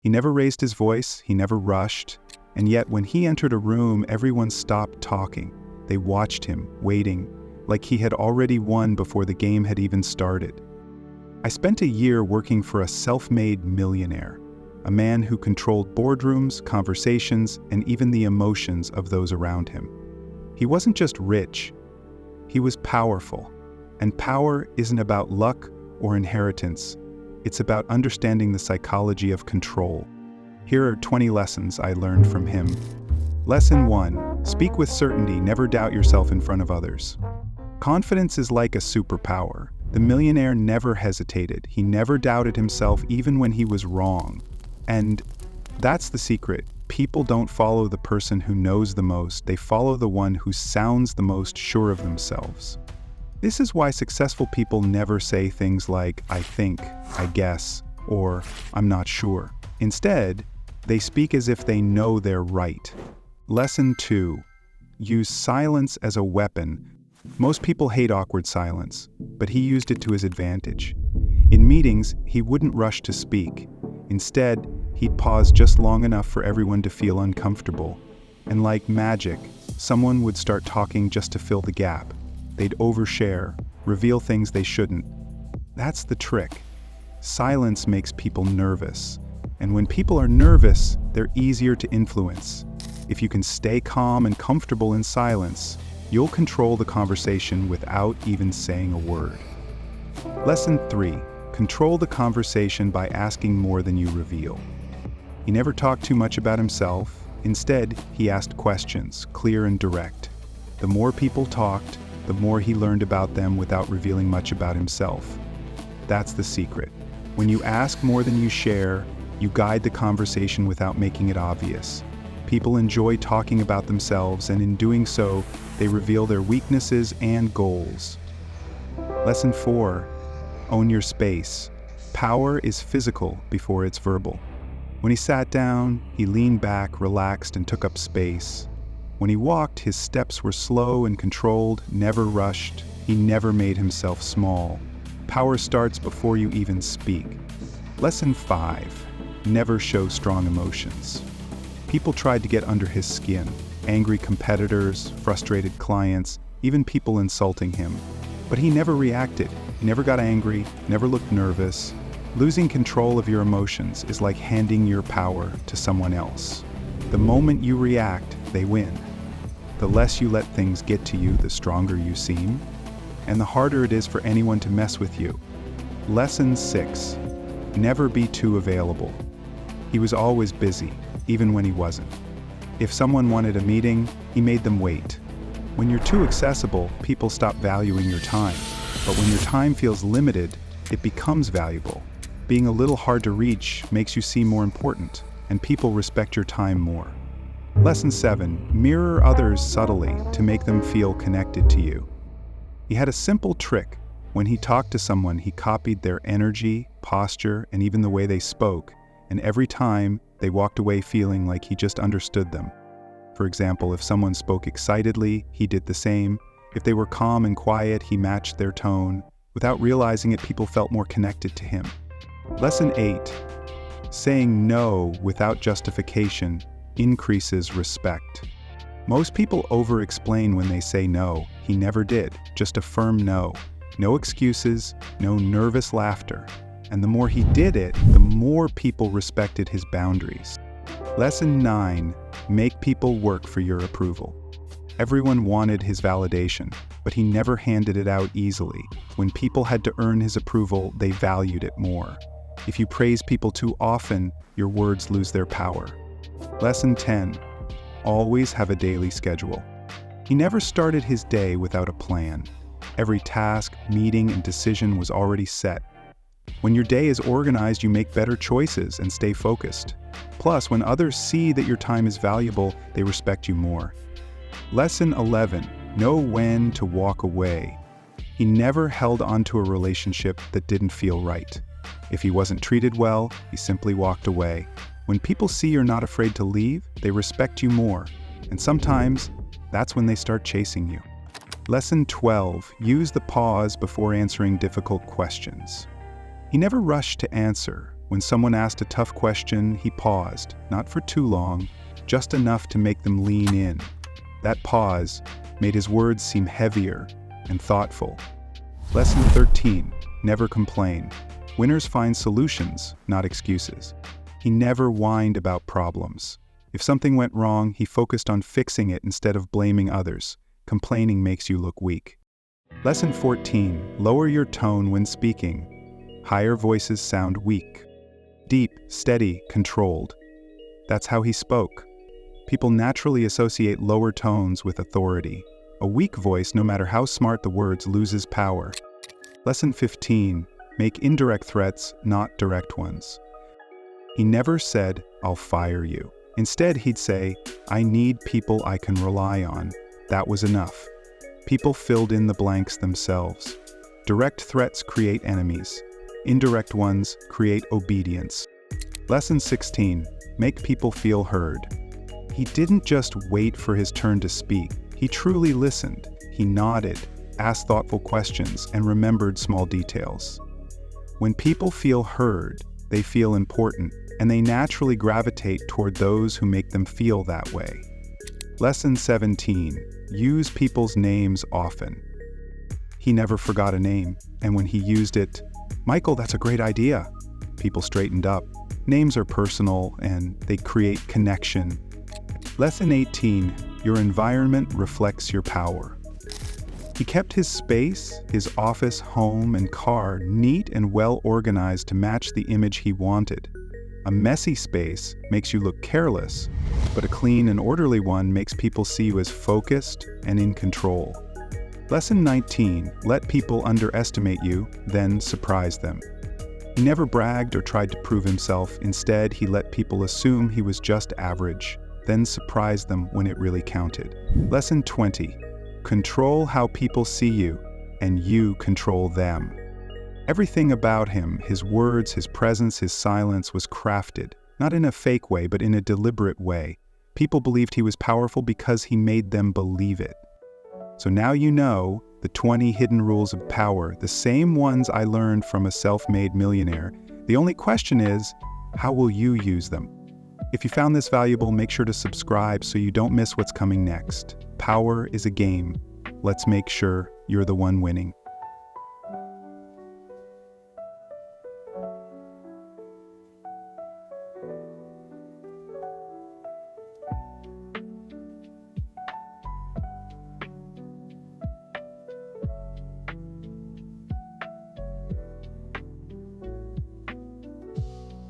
He never raised his voice, he never rushed, and yet when he entered a room, everyone stopped talking. They watched him, waiting, like he had already won before the game had even started. I spent a year working for a self-made millionaire, a man who controlled boardrooms, conversations, and even the emotions of those around him. He wasn't just rich, he was powerful. And power isn't about luck or inheritance. It's about understanding the psychology of control. Here are 20 lessons I learned from him. Lesson 1. Speak with certainty, never doubt yourself in front of others. Confidence is like a superpower. The millionaire never hesitated. He never doubted himself even when he was wrong. And that's the secret. People don't follow the person who knows the most. They follow the one who sounds the most sure of themselves. This is why successful people never say things like, I think, I guess, or I'm not sure. Instead, they speak as if they know they're right. Lesson 2. Use silence as a weapon. Most people hate awkward silence, but he used it to his advantage. In meetings, he wouldn't rush to speak. Instead, he'd pause just long enough for everyone to feel uncomfortable. And like magic, someone would start talking just to fill the gap. They'd overshare, reveal things they shouldn't. That's the trick. Silence makes people nervous. And when people are nervous, they're easier to influence. If you can stay calm and comfortable in silence, you'll control the conversation without even saying a word. Lesson 3. Control the conversation by asking more than you reveal. He never talked too much about himself. Instead, he asked questions, clear and direct. The more people talked, the more he learned about them without revealing much about himself. That's the secret. When you ask more than you share, you guide the conversation without making it obvious. People enjoy talking about themselves, and in doing so, they reveal their weaknesses and goals. Lesson 4. Own your space. Power is physical before it's verbal. When he sat down, he leaned back, relaxed, and took up space. When he walked, his steps were slow and controlled, never rushed. He never made himself small. Power starts before you even speak. Lesson 5. Never show strong emotions. People tried to get under his skin. Angry competitors, frustrated clients, even people insulting him. But he never reacted. He never got angry, never looked nervous. Losing control of your emotions is like handing your power to someone else. The moment you react, they win. The less you let things get to you, the stronger you seem, and the harder it is for anyone to mess with you. Lesson 6. Never be too available. He was always busy, even when he wasn't. If someone wanted a meeting, he made them wait. When you're too accessible, people stop valuing your time. But when your time feels limited, it becomes valuable. Being a little hard to reach makes you seem more important, and people respect your time more. Lesson 7. Mirror others subtly to make them feel connected to you. He had a simple trick. When he talked to someone, he copied their energy, posture, and even the way they spoke, and every time, they walked away feeling like he just understood them. For example, if someone spoke excitedly, he did the same. If they were calm and quiet, he matched their tone. Without realizing it, people felt more connected to him. Lesson 8. Saying no without justification increases respect. Most people over-explain when they say no. He never did. Just a firm no. No excuses, no nervous laughter. And the more he did it, the more people respected his boundaries. Lesson 9. Make people work for your approval. Everyone wanted his validation, but he never handed it out easily. When people had to earn his approval, they valued it more. If you praise people too often, your words lose their power. Lesson 10. Always have a daily schedule. He never started his day without a plan. Every task, meeting, and decision was already set. When your day is organized, you make better choices and stay focused. Plus, when others see that your time is valuable, they respect you more. Lesson 11. Know when to walk away. He never held onto a relationship that didn't feel right. If he wasn't treated well, he simply walked away. When people see you're not afraid to leave, they respect you more. And sometimes, that's when they start chasing you. Lesson 12. Use the pause before answering difficult questions. He never rushed to answer. When someone asked a tough question, he paused, not for too long, just enough to make them lean in. That pause made his words seem heavier and thoughtful. Lesson 13, never complain. Winners find solutions, not excuses. He never whined about problems. If something went wrong, he focused on fixing it instead of blaming others. Complaining makes you look weak. Lesson 14, lower your tone when speaking. Higher voices sound weak. Deep, steady, controlled. That's how he spoke. People naturally associate lower tones with authority. A weak voice, no matter how smart the words, loses power. Lesson 15, make indirect threats, not direct ones. He never said, "I'll fire you." Instead, he'd say, "I need people I can rely on." That was enough. People filled in the blanks themselves. Direct threats create enemies. Indirect ones create obedience. Lesson 16, make people feel heard. He didn't just wait for his turn to speak. He truly listened. He nodded, asked thoughtful questions, and remembered small details. When people feel heard, they feel important, and they naturally gravitate toward those who make them feel that way. Lesson 17, use people's names often. He never forgot a name, and when he used it, "Michael, that's a great idea," people straightened up. Names are personal, and they create connection. Lesson 18, your environment reflects your power. He kept his space, his office, home, and car neat and well organized to match the image he wanted. A messy space makes you look careless, but a clean and orderly one makes people see you as focused and in control. Lesson 19, let people underestimate you, then surprise them. He never bragged or tried to prove himself. Instead, he let people assume he was just average, then surprised them when it really counted. Lesson 20, control how people see you, and you control them. Everything about him, his words, his presence, his silence, was crafted, not in a fake way, but in a deliberate way. People believed he was powerful because he made them believe it. So now you know the 20 hidden rules of power, the same ones I learned from a self-made millionaire. The only question is, how will you use them? If you found this valuable, make sure to subscribe so you don't miss what's coming next. Power is a game. Let's make sure you're the one winning.